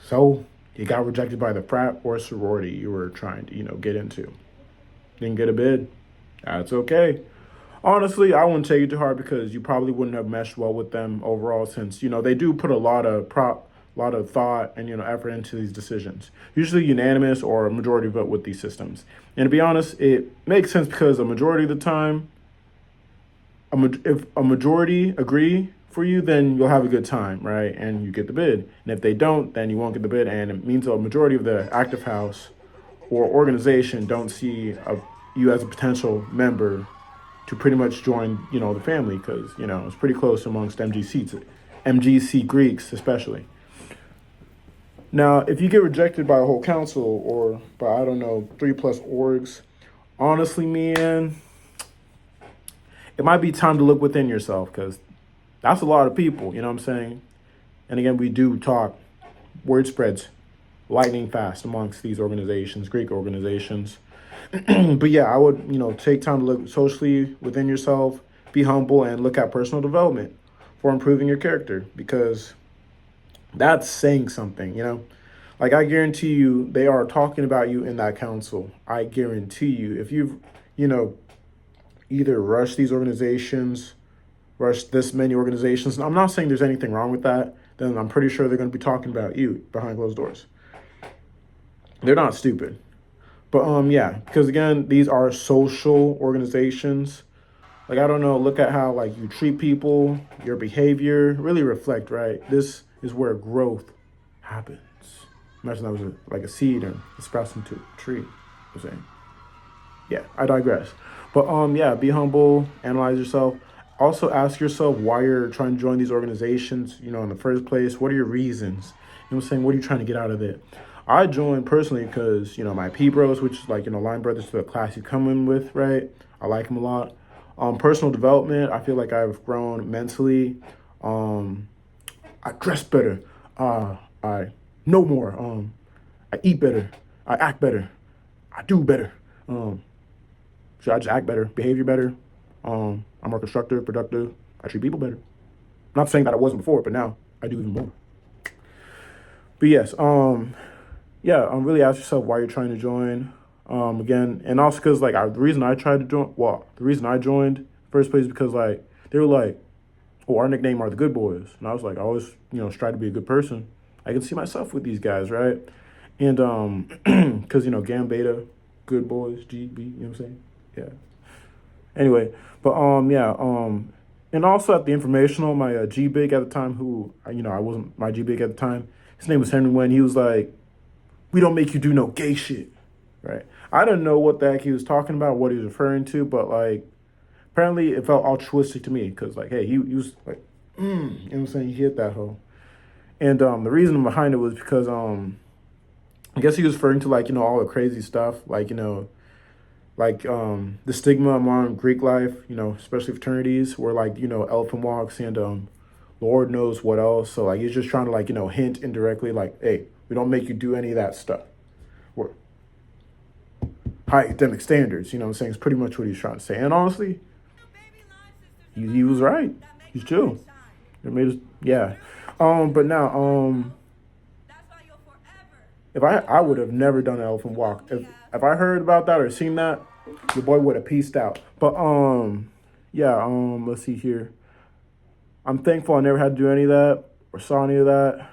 So you got rejected by the frat or sorority you were trying to, get into. Didn't get a bid. That's okay. Honestly, I wouldn't take it too hard because you probably wouldn't have meshed well with them overall since, they do put a lot of thought and, effort into these decisions. Usually unanimous or a majority vote with these systems. And to be honest, it makes sense because a majority of the time, if a majority agree for you, then you'll have a good time, right? And you get the bid. And if they don't, then you won't get the bid. And it means a majority of the active house or organization don't see you as a potential member to pretty much join, the family because, it's pretty close amongst MGC Greeks especially. Now, if you get rejected by a whole council or by, I don't know, 3+ orgs, honestly, man, it might be time to look within yourself because that's a lot of people, you know what I'm saying? And again, we do talk, word spreads lightning fast amongst these organizations, Greek organizations. But yeah, I would, take time to look socially within yourself, be humble, and look at personal development for improving your character because that's saying something. Like I guarantee you, they are talking about you in that council. I guarantee you, if you've, you know, either rushed these organizations, rushed this many organizations, and I'm not saying there's anything wrong with that, then I'm pretty sure they're going to be talking about you behind closed doors. They're not stupid. But yeah, because again, these are social organizations. Like I don't know, look at how like you treat people, your behavior really reflect, right? This is where growth happens. Imagine that was like a seed and it sprouts into a tree. I'm saying. Yeah, I digress. But yeah, be humble, analyze yourself. Also ask yourself why you're trying to join these organizations, in the first place. What are your reasons? You know what I'm saying? What are you trying to get out of it? I joined personally because, my P bros, which is like, line brothers to the class you come in with, right? I like them a lot. Personal development, I feel like I've grown mentally. I dress better. I know more. I eat better. I act better. I do better. Should I just act better, behavior better? I'm more constructive, productive. I treat people better. Not saying that I wasn't before, but now I do even more. But yes, yeah, really ask yourself why you're trying to join. Again, and also because like the reason I tried to join, the reason I joined first place is because like they were like, oh, our nickname are the Good Boys, and I was like, I always strive to be a good person. I can see myself with these guys, right? And because Gam Beta, Good Boys, GB, you know what I'm saying? Yeah. Anyway, but yeah, and also at the informational, my G Big at the time, who I wasn't my G Big at the time. His name was Henry Wen. He was like, "We don't make you do no gay shit," right? I didn't know what the heck he was talking about, what he was referring to, but like, apparently it felt altruistic to me because like, hey, he was like, you know what I'm saying? He hit that hoe, and the reason behind it was because I guess he was referring to like all the crazy stuff, like the stigma among Greek life, especially fraternities, where like elephant walks and Lord knows what else. So like he's just trying to like hint indirectly like, hey, we don't make you do any of that stuff. We're high academic standards. You know what I'm saying? It's pretty much what he's trying to say. And honestly, he was right. He's chill. It made us, yeah. But now if I would have never done an elephant walk. If I heard about that or seen that, your boy would have pieced out. But yeah, let's see here. I'm thankful I never had to do any of that or saw any of that.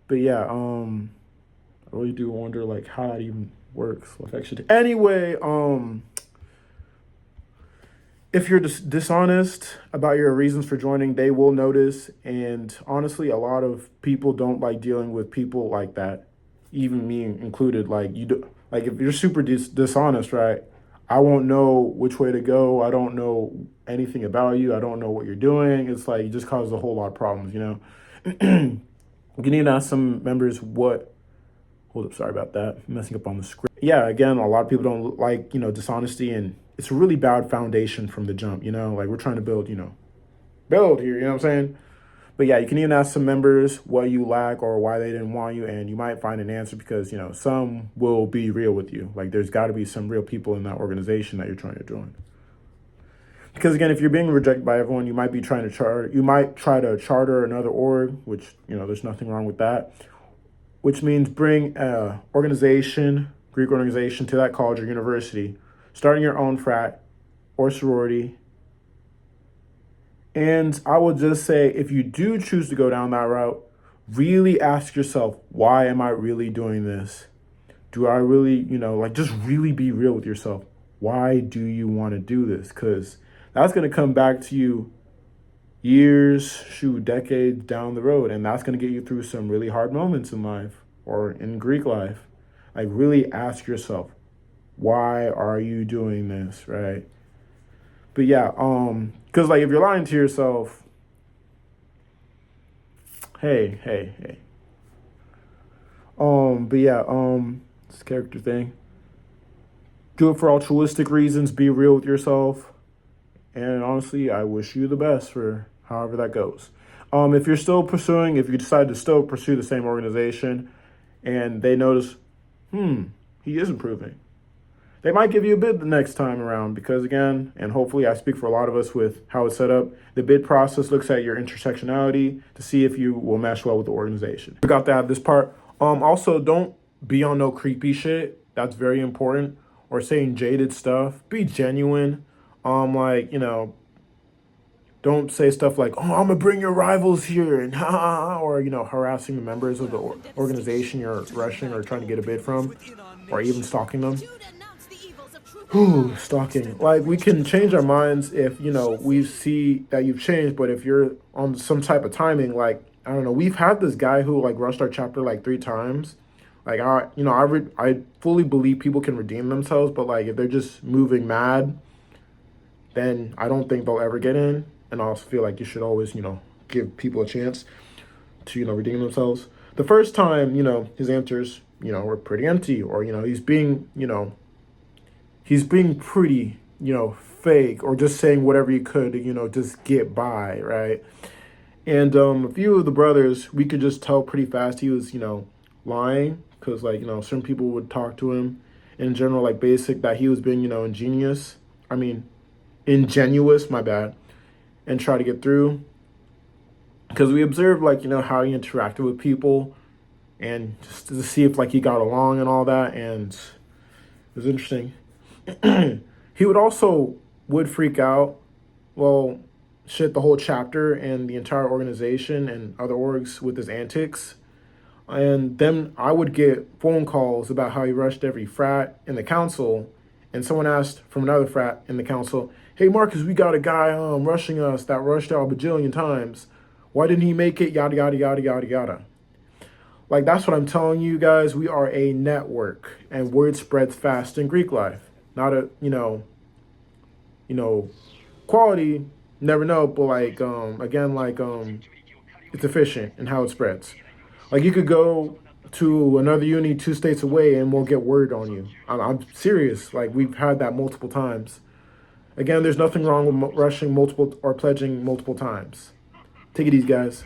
But yeah, I really do wonder like how that even works. Like actually, anyway, if you're dishonest about your reasons for joining, they will notice. And honestly, a lot of people don't like dealing with people like that, even me included. Like you do, like if you're super dishonest, right? I won't know which way to go. I don't know anything about you. I don't know what you're doing. It's like it just causes a whole lot of problems, You need to ask some members what. Hold up, sorry about that. I'm messing up on the script. Yeah, again, a lot of people don't like, dishonesty, and it's a really bad foundation from the jump, Like we're trying to build, build here, you know what I'm saying? But yeah, you can even ask some members what you lack or why they didn't want you, and you might find an answer because, some will be real with you. Like there's got to be some real people in that organization that you're trying to join. Because again, if you're being rejected by everyone, you might be trying to try to charter another org, which, there's nothing wrong with that. which means bring a organization, Greek organization, to that college or university, starting your own frat or sorority. And I would just say, if you do choose to go down that route, really ask yourself, why am I really doing this? Do I really, like just really be real with yourself. Why do you want to do this? Because that's going to come back to you years, decades down the road. And that's going to get you through some really hard moments in life or in Greek life. Like, really ask yourself, why are you doing this, right? But yeah, because like if you're lying to yourself, hey. But yeah, this character thing. Do it for altruistic reasons, be real with yourself. And honestly, I wish you the best for however that goes. If you decide to still pursue the same organization and they notice, he is improving, they might give you a bid the next time around because, again, and hopefully I speak for a lot of us with how it's set up, the bid process looks at your intersectionality to see if you will mesh well with the organization. Forgot to add this part. Also, don't be on no creepy shit. That's very important. Or saying jaded stuff. Be genuine. Don't say stuff like, "Oh, I'm gonna bring your rivals here," and or harassing the members of the organization you're rushing or trying to get a bid from, or even stalking them. Ooh, stalking. Like, we can change our minds if we see that you've changed, but if you're on some type of timing, like, I don't know, we've had this guy who like rushed our chapter like 3 times. Like, I fully believe people can redeem themselves, but like if they're just moving mad, then I don't think they'll ever get in. And I also feel like you should always, give people a chance to, redeem themselves. The first time, his answers, were pretty empty, or, he's being pretty, fake, or just saying whatever he could to, just get by, right? And a few of the brothers, we could just tell pretty fast he was, lying, because, like, certain people would talk to him in general, like, basic, that he was being, ingenuous, my bad, and try to get through. Because we observed, like, how he interacted with people, and just to see if, like, he got along and all that, and it was interesting. He would freak out, well, shit, the whole chapter and the entire organization and other orgs with his antics. And then I would get phone calls about how he rushed every frat in the council. And someone asked from another frat in the council, "Hey, Marcus, we got a guy rushing us that rushed out a bajillion times. Why didn't he make it? Yada, yada, yada, yada, yada." Like, that's what I'm telling you guys. We are a network, and word spreads fast in Greek life. Not a, quality, never know, but like, it's efficient in how it spreads. Like, you could go to another uni 2 states away and we'll get word on you. I'm serious. Like, we've had that multiple times. Again, there's nothing wrong with rushing multiple or pledging multiple times. Take it easy, guys.